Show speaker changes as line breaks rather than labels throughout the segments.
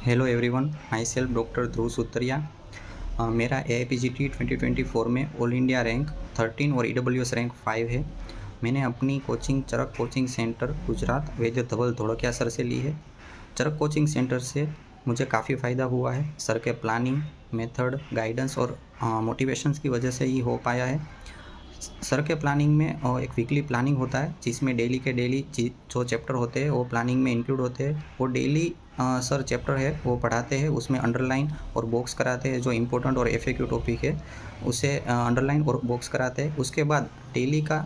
Hello everyone, my self doctor Dhruv Sutriya. मेरा AIPGT 2024 में all India rank 13 और EWS रैंक 5 है। मैंने अपनी कोचिंग चरक कोचिंग सेंटर गुजरात वैद्य धवल धोड़किया सर से ली है। चरक कोचिंग सेंटर से मुझे काफ़ी फ़ायदा हुआ है। सर के प्लानिंग, मेथड, गाइडेंस और मोटिवेशंस की वजह से ही हो पाया है। सर के प्लानिंग में एक वीकली प्लानिंग होता है जिसमें डेली के डेली जो चैप्टर होते हैं वो प्लानिंग में इंक्लूड होते हैं। वो डेली सर चैप्टर है वो पढ़ाते हैं, उसमें अंडरलाइन और बॉक्स कराते हैं। जो इम्पोर्टेंट और FAQ टॉपिक है उसे अंडरलाइन और बॉक्स कराते हैं। उसके बाद डेली का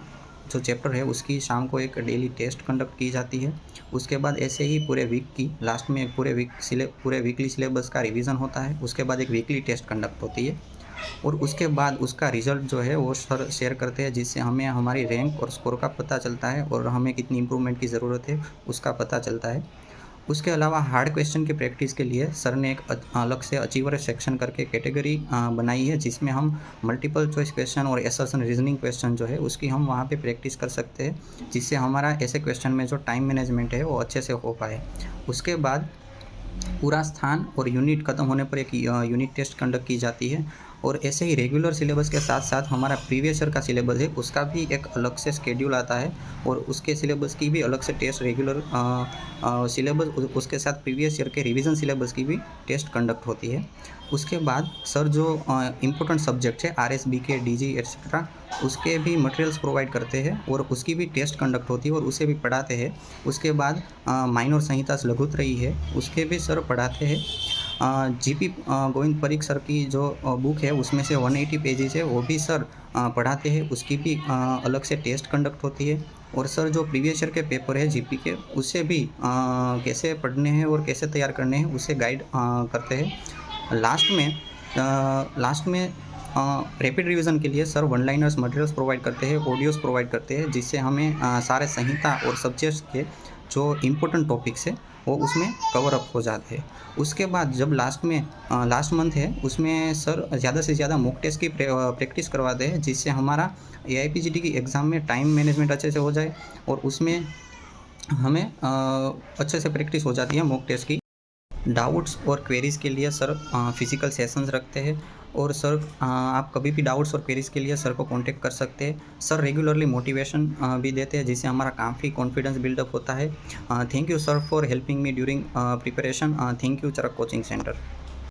जो चैप्टर है उसकी शाम को एक डेली टेस्ट कंडक्ट की जाती है। उसके बाद ऐसे ही पूरे वीक की लास्ट में एक पूरे वीकली सिलेबस का रिवीजन होता है। उसके बाद एक वीकली टेस्ट कंडक्ट होती है और उसके बाद उसका रिज़ल्ट जो है वो सर शेयर करते हैं, जिससे हमें हमारी रैंक और स्कोर का पता चलता है और हमें कितनी इम्प्रूवमेंट की ज़रूरत है उसका पता चलता है। उसके अलावा हार्ड क्वेश्चन की प्रैक्टिस के लिए सर ने एक अलग से अचीवर सेक्शन करके कैटेगरी बनाई है, जिसमें हम मल्टीपल चॉइस क्वेश्चन और असर्शन रीजनिंग क्वेश्चन जो है उसकी हम वहाँ पे प्रैक्टिस कर सकते हैं, जिससे हमारा ऐसे क्वेश्चन में जो टाइम मैनेजमेंट है वो अच्छे से हो पाए। उसके बाद पूरा स्थान और यूनिट ख़त्म होने पर एक यूनिट टेस्ट कंडक्ट की जाती है। और ऐसे ही रेगुलर सिलेबस के साथ साथ हमारा प्रीवियस ईयर का सिलेबस है उसका भी एक अलग से शेड्यूल आता है और उसके सिलेबस की भी अलग से टेस्ट रेगुलर सिलेबस उसके साथ प्रीवियस ईयर के रिवीजन सिलेबस की भी टेस्ट कंडक्ट होती है। उसके बाद सर जो इम्पोर्टेंट सब्जेक्ट है RSBK DG एट्सेट्रा उसके भी मटेरियल्स प्रोवाइड करते हैं और उसकी भी टेस्ट कंडक्ट होती है और उसे भी पढ़ाते हैं। उसके बाद माइनर संहिता लघुत्रयी है उसके भी सर पढ़ाते हैं। GP गोविंद परीख सर की जो बुक है उसमें से 180 पेजेस है वो भी सर पढ़ाते हैं, उसकी भी अलग से टेस्ट कंडक्ट होती है। और सर जो प्रीवियस ईयर के पेपर है GP के उसे भी कैसे पढ़ने हैं और कैसे तैयार करने हैं उसे गाइड करते हैं। लास्ट में रैपिड रिवीजन के लिए sir one liners materials provide करते हैं, ऑडियोज़ प्रोवाइड करते हैं, जिससे हमें सारे संहिता और सब्जेक्ट्स के जो इम्पोर्टेंट टॉपिक्स है वो उसमें कवर अप हो जाते हैं। उसके बाद जब लास्ट मंथ है उसमें सर ज़्यादा से ज़्यादा मॉक टेस्ट की प्रैक्टिस करवाते हैं, जिससे हमारा AIPGT की एग्ज़ाम में टाइम मैनेजमेंट अच्छे से हो जाए और उसमें हमें अच्छे से प्रैक्टिस हो जाती है मॉक टेस्ट की। डाउट्स और क्वेरीज़ के लिए सर फिजिकल सेशंस रखते हैं और सर आप कभी भी डाउट्स और क्वेरीज़ के लिए सर को कांटेक्ट कर सकते हैं। सर रेगुलरली मोटिवेशन भी देते हैं, जिससे हमारा काफ़ी कॉन्फिडेंस बिल्डअप होता है। Thank you sir for helping me during preparation. Thank you Charak coaching centre.